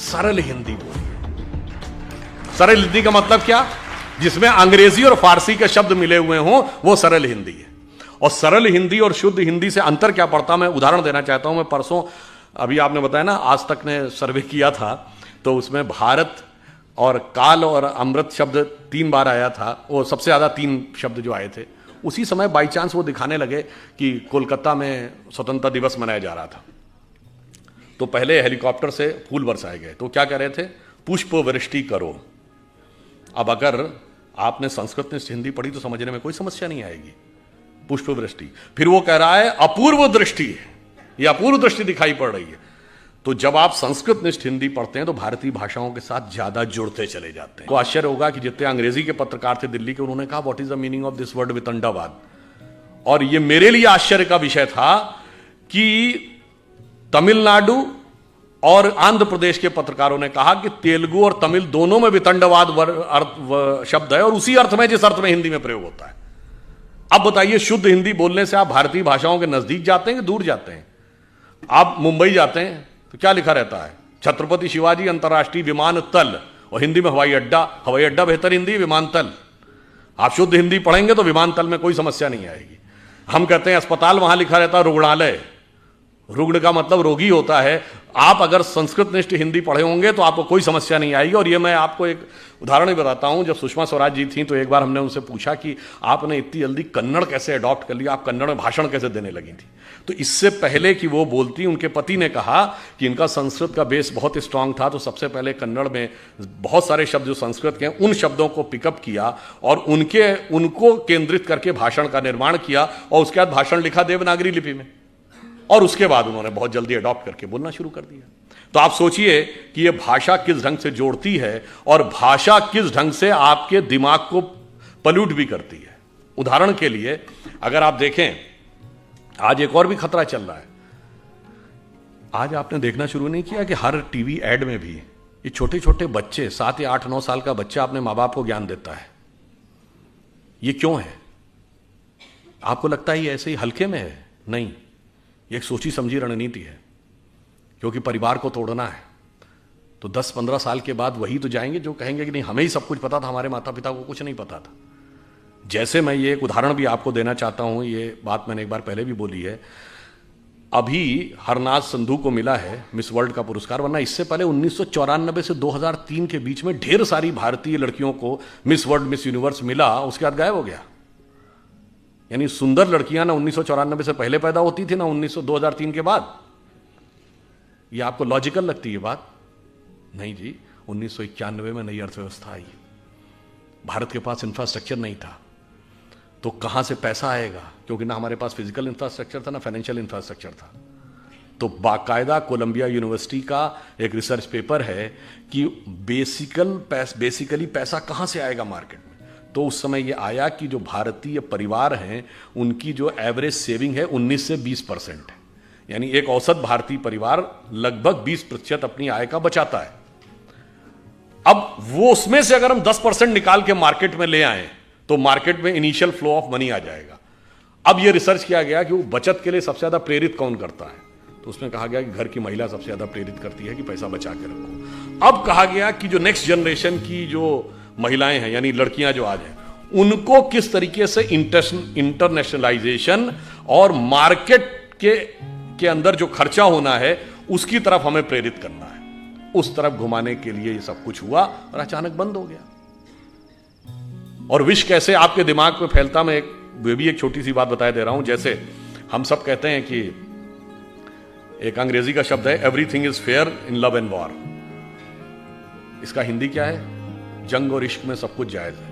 सरल हिंदी बोलिए। सरल हिंदी का मतलब क्या? जिसमें अंग्रेजी और फारसी के शब्द मिले हुए हों, वो सरल हिंदी है। और सरल हिंदी और शुद्ध हिंदी से अंतर क्या पड़ता, मैं उदाहरण देना चाहता हूं। मैं परसों, अभी आपने बताया ना, आज तक ने सर्वे किया था, तो उसमें भारत और काल और अमृत शब्द 3 बार आया था। वो सबसे ज्यादा 3 शब्द जो आए थे, उसी समय बाई चांस वो दिखाने लगे कि कोलकाता में स्वतंत्रता दिवस मनाया जा रहा था। तो पहले हेलीकॉप्टर से फूल बरसाए गए, तो क्या कह रहे थे? पुष्प वृष्टि करो। अब अगर आपने संस्कृत में हिंदी पढ़ी तो समझने में कोई समस्या नहीं आएगी। पुष्प वृष्टि, फिर वो कह रहा है अपूर्व दृष्टि है, ये अपूर्व दृष्टि दिखाई पड़ रही है। तो जब आप संस्कृत निष्ठ हिंदी पढ़ते हैं तो भारतीय भाषाओं के साथ ज्यादा जुड़ते चले जाते हैं। तो आश्चर्य होगा कि जितने अंग्रेजी के पत्रकार थे दिल्ली के, उन्होंने कहा what is the meaning of this word वितंडावाद। और ये मेरे लिए आश्चर्य का विषय था कि तमिलनाडु और आंध्र प्रदेश के पत्रकारों ने कहा कि तेलुगु और तमिल दोनों में वितंडवाद शब्द है और उसी अर्थ में जिस अर्थ में हिंदी में प्रयोग होता है। अब बताइए, शुद्ध हिंदी बोलने से आप भारतीय भाषाओं के नजदीक जाते हैं कि दूर जाते हैं? आप मुंबई जाते हैं तो क्या लिखा रहता है? छत्रपति शिवाजी अंतर्राष्ट्रीय विमानतल, और हिंदी में हवाई अड्डा। हवाई अड्डा बेहतर हिंदी, विमानतल। आप शुद्ध हिंदी पढ़ेंगे तो विमानतल में कोई समस्या नहीं आएगी। हम कहते हैं अस्पताल, वहां लिखा रहता है रुग्णालय। रुग्ण का मतलब रोगी होता है। आप अगर संस्कृत निष्ठ हिंदी पढ़े होंगे तो आपको कोई समस्या नहीं आएगी। और ये मैं आपको एक उदाहरण भी बताता हूं। जब सुषमा स्वराज जी थी तो एक बार हमने उनसे पूछा कि आपने इतनी जल्दी कन्नड़ कैसे अडॉप्ट कर लिया, आप कन्नड़ में भाषण कैसे देने लगी थी? तो इससे पहले कि वो बोलती, उनके पति ने कहा कि इनका संस्कृत का बेस बहुत स्ट्रांग था, तो सबसे पहले कन्नड़ में बहुत सारे शब्द जो संस्कृत के हैं उन शब्दों को पिकअप किया और उनको केंद्रित करके भाषण का निर्माण किया। और उसके बाद भाषण लिखा देवनागरी लिपि में, और उसके बाद उन्होंने बहुत जल्दी अडॉप्ट करके बोलना शुरू कर दिया। तो आप सोचिए कि यह भाषा किस ढंग से जोड़ती है और भाषा किस ढंग से आपके दिमाग को पल्यूट भी करती है। उदाहरण के लिए अगर आप देखें, आज एक और भी खतरा चल रहा है। आज आपने देखना शुरू नहीं किया कि हर टीवी एड में भी ये छोटे छोटे बच्चे, 7 या 8-9 साल का बच्चा अपने मां बाप को ज्ञान देता है? ये क्यों है? आपको लगता है ये ऐसे ही हल्के में है? नहीं, ये एक सोची समझी रणनीति है, क्योंकि परिवार को तोड़ना है। तो 10-15 साल के बाद वही तो जाएंगे जो कहेंगे कि नहीं, हमें ही सब कुछ पता था, हमारे माता पिता को कुछ नहीं पता था। जैसे मैं ये एक उदाहरण भी आपको देना चाहता हूं, ये बात मैंने एक बार पहले भी बोली है। अभी हरनाज संधू को मिला है मिस वर्ल्ड का पुरस्कार, वरना इससे पहले 1994 से 2003 के बीच में ढेर सारी भारतीय लड़कियों को मिस वर्ल्ड, मिस यूनिवर्स मिला, उसके बाद गायब हो गया। यानी सुंदर लड़कियां ना 1994 से पहले पैदा होती थी, ना 2003 के बाद। ये आपको लॉजिकल लगती है बात? नहीं जी, 1991 में नई अर्थव्यवस्था आई, भारत के पास इंफ्रास्ट्रक्चर नहीं था, तो कहां से पैसा आएगा? क्योंकि ना हमारे पास फिजिकल इंफ्रास्ट्रक्चर था, ना फाइनेंशियल इंफ्रास्ट्रक्चर था। तो बाकायदा कोलंबिया यूनिवर्सिटी का एक रिसर्च पेपर है कि बेसिकली पैसा कहां से आएगा मार्केट में। तो उस समय ये आया कि जो भारतीय परिवार हैं उनकी जो एवरेज सेविंग है 19 से 20% है। यानी एक औसत भारतीय परिवार लगभग 20% अपनी आय का बचाता है। अब वो उसमें से अगर हम 10% निकाल के मार्केट में ले आए तो मार्केट में इनिशियल फ्लो ऑफ मनी आ जाएगा। अब ये रिसर्च किया गया कि वो बचत के लिए सबसे ज्यादा प्रेरित कौन करता है, तो उसमें कहा गया कि घर की महिला सबसे ज्यादा प्रेरित करती है कि पैसा बचा के रखो। अब कहा गया कि जो नेक्स्ट जनरेशन की जो महिलाएं हैं, यानी लड़कियां जो आज हैं, उनको किस तरीके से इंटरनेशनलाइजेशन और मार्केट के अंदर जो खर्चा होना है उसकी तरफ हमें प्रेरित करना है। उस तरफ घुमाने के लिए ये सब कुछ हुआ और अचानक बंद हो गया। और विष कैसे आपके दिमाग में फैलता, मैं एक छोटी सी बात बता दे रहा हूं। जैसे हम सब कहते हैं कि एक अंग्रेजी का शब्द है everything is fair in love and war. इसका हिंदी क्या है? जंग और इश्क में सब कुछ जायज है।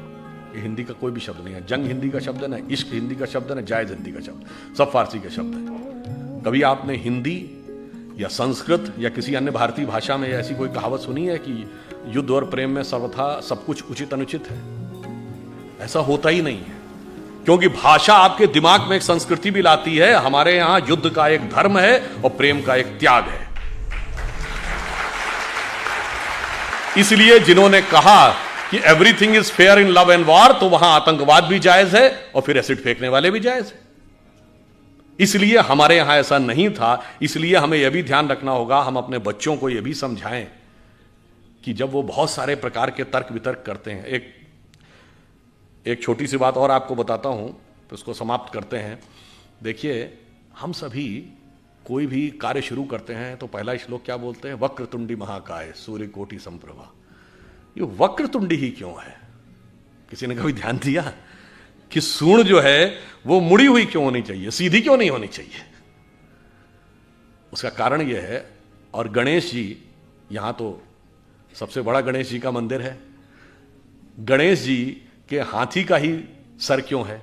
ये हिंदी का कोई भी शब्द नहीं है। जंग हिंदी का शब्द है ना, इश्क हिंदी का शब्द है ना, जायज हिंदी का शब्द, सब फारसी के शब्द है। कभी आपने हिंदी या संस्कृत या किसी अन्य भारतीय भाषा में ऐसी कोई कहावत सुनी है कि युद्ध और प्रेम में सर्वथा सब कुछ उचित अनुचित है? ऐसा होता ही नहीं है, क्योंकि भाषा आपके दिमाग में एक संस्कृति भी लाती है। हमारे यहां युद्ध का एक धर्म है और प्रेम का एक त्याग है। इसलिए जिन्होंने कहा कि everything is fair in love and war, तो वहां आतंकवाद भी जायज है और फिर एसिड फेंकने वाले भी जायज है। इसलिए हमारे यहां ऐसा नहीं था। इसलिए हमें यह भी ध्यान रखना होगा, हम अपने बच्चों को यह भी समझाएं कि जब वो बहुत सारे प्रकार के तर्क वितर्क करते हैं, एक छोटी सी बात और आपको बताता हूं, तो उसको समाप्त करते हैं। देखिए, हम सभी कोई भी कार्य शुरू करते हैं तो पहला श्लोक क्या बोलते हैं? वक्रतुंडी महाकाय सूर्य कोटि संप्रभा। ये वक्रतुंडी ही क्यों है? किसी ने कभी ध्यान दिया कि सूंड जो है वो मुड़ी हुई क्यों होनी चाहिए, सीधी क्यों नहीं होनी चाहिए? उसका कारण यह है, और गणेश जी, यहां तो सबसे बड़ा गणेश जी का मंदिर है, गणेश जी के हाथी का ही सर क्यों है?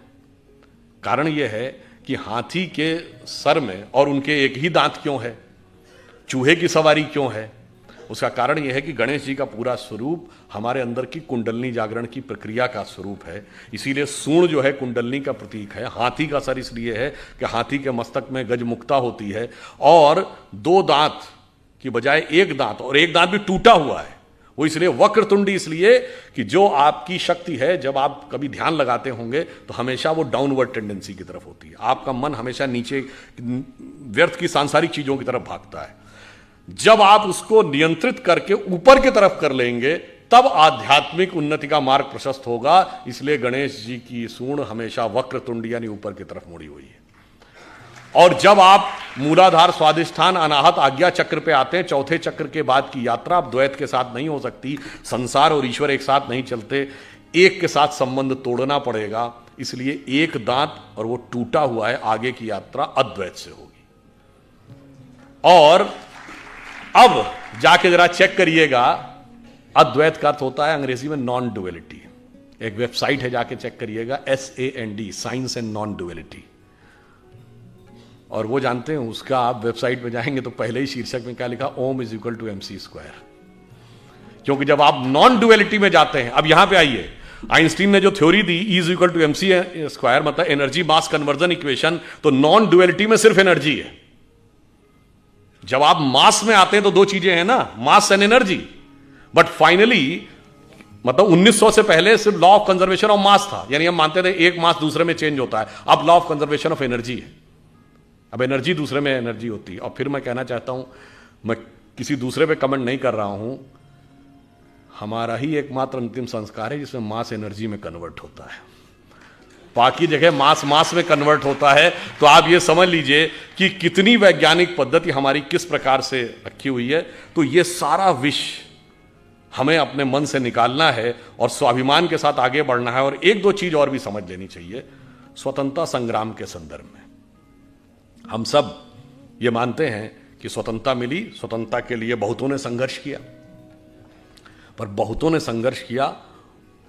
कारण यह है कि हाथी के सर में और उनके एक ही दांत क्यों है? चूहे की सवारी क्यों है? उसका कारण यह है कि गणेश जी का पूरा स्वरूप हमारे अंदर की कुंडलनी जागरण की प्रक्रिया का स्वरूप है। इसीलिए सूंड जो है कुंडलनी का प्रतीक है। हाथी का सर इसलिए है कि हाथी के मस्तक में गजमुक्ता होती है, और 2 दांत की बजाय 1 दांत, और 1 दांत भी टूटा हुआ है। वो इसलिए वक्रतुंडी इसलिए कि जो आपकी शक्ति है, जब आप कभी ध्यान लगाते होंगे तो हमेशा वो डाउनवर्ड टेंडेंसी की तरफ होती है। आपका मन हमेशा नीचे व्यर्थ की सांसारिक चीजों की तरफ भागता है। जब आप उसको नियंत्रित करके ऊपर की तरफ कर लेंगे, तब आध्यात्मिक उन्नति का मार्ग प्रशस्त होगा। इसलिए गणेश जी की सूंड हमेशा वक्रतुंडी यानी ऊपर की तरफ मुड़ी हुई है। और जब आप मूलाधार, स्वादिष्ठान, अनाहत, आज्ञा चक्र पे आते हैं, चौथे चक्र के बाद की यात्रा अब द्वैत के साथ नहीं हो सकती। संसार और ईश्वर एक साथ नहीं चलते, एक के साथ संबंध तोड़ना पड़ेगा। इसलिए 1 दांत और वो टूटा हुआ है, आगे की यात्रा अद्वैत से होगी। और अब जाके जरा चेक करिएगा, अद्वैत का अर्थ होता है अंग्रेजी में नॉन डुअलिटी। एक वेबसाइट है, जाके चेक करिएगा, SAND, science and non duality. और वो जानते हैं, उसका आप वेबसाइट पे जाएंगे तो पहले ही शीर्षक में क्या लिखा? ओम इज इक्वल टू MC²। क्योंकि जब आप नॉन डुअलिटी में जाते हैं, अब यहां पे आइए, आइंस्टीन ने जो थ्योरी दी E is equal to MC², मतलब एनर्जी मास कन्वर्जन इक्वेशन, तो नॉन डुअलिटी में सिर्फ एनर्जी है। जब आप मास में आते हैं तो 2 चीजें हैं ना, mass and energy. But finally, मतलब 1900 से पहले सिर्फ law of conservation of mass था, यानी हम मानते थे एक मास दूसरे में चेंज होता है। अब law of conservation of energy है, अब एनर्जी दूसरे में एनर्जी होती है। और फिर मैं कहना चाहता हूं, मैं किसी दूसरे पे कमेंट नहीं कर रहा हूं, हमारा ही एकमात्र अंतिम संस्कार है जिसमें मास एनर्जी में कन्वर्ट होता है। बाकी जगह मास में कन्वर्ट होता है। तो आप ये समझ लीजिए कि कितनी वैज्ञानिक पद्धति हमारी किस प्रकार से रखी हुई है। तो ये सारा विष हमें अपने मन से निकालना है और स्वाभिमान के साथ आगे बढ़ना है। और 1-2 चीज और भी समझ लेनी चाहिए। स्वतंत्रता संग्राम के संदर्भ में हम सब ये मानते हैं कि स्वतंत्रता मिली, स्वतंत्रता के लिए बहुतों ने संघर्ष किया, पर बहुतों ने संघर्ष किया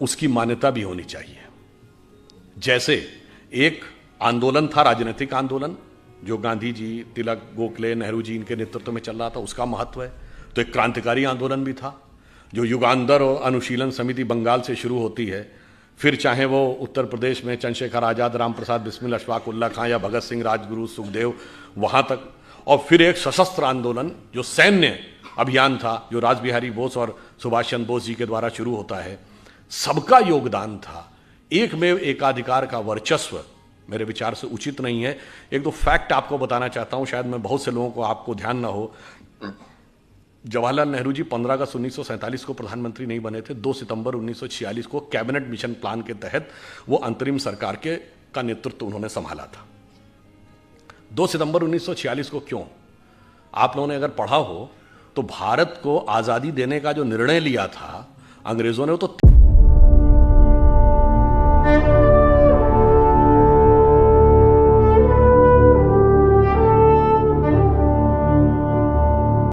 उसकी मान्यता भी होनी चाहिए। जैसे एक आंदोलन था, राजनीतिक आंदोलन, जो गांधी जी, तिलक, गोखले, नेहरू जी इनके नेतृत्व में चल रहा था, उसका महत्व है। तो एक क्रांतिकारी आंदोलन भी था, जो युगांधर और अनुशीलन समिति बंगाल से शुरू होती है, फिर चाहे वो उत्तर प्रदेश में चंद्रशेखर आजाद, राम प्रसाद बिस्मिल, अशफाक उल्ला खां या भगत सिंह, राजगुरु, सुखदेव, वहां तक। और फिर एक सशस्त्र आंदोलन जो सैन्य अभियान था, जो रासबिहारी बोस और सुभाष चंद्र बोस जी के द्वारा शुरू होता है। सबका योगदान था। एक में एकाधिकार का वर्चस्व मेरे विचार से उचित नहीं है। 1-2 फैक्ट आपको बताना चाहता हूं, शायद मैं बहुत से लोगों को, आपको ध्यान ना हो। जवाहरलाल नेहरू जी 15 अगस्त 1947 को प्रधानमंत्री नहीं बने थे। 2 सितंबर 1946 को कैबिनेट मिशन प्लान के तहत वो अंतरिम सरकार का नेतृत्व उन्होंने संभाला था। 2 सितंबर 1946 को क्यों? आप लोगों ने अगर पढ़ा हो तो भारत को आजादी देने का जो निर्णय लिया था अंग्रेजों ने, वो तो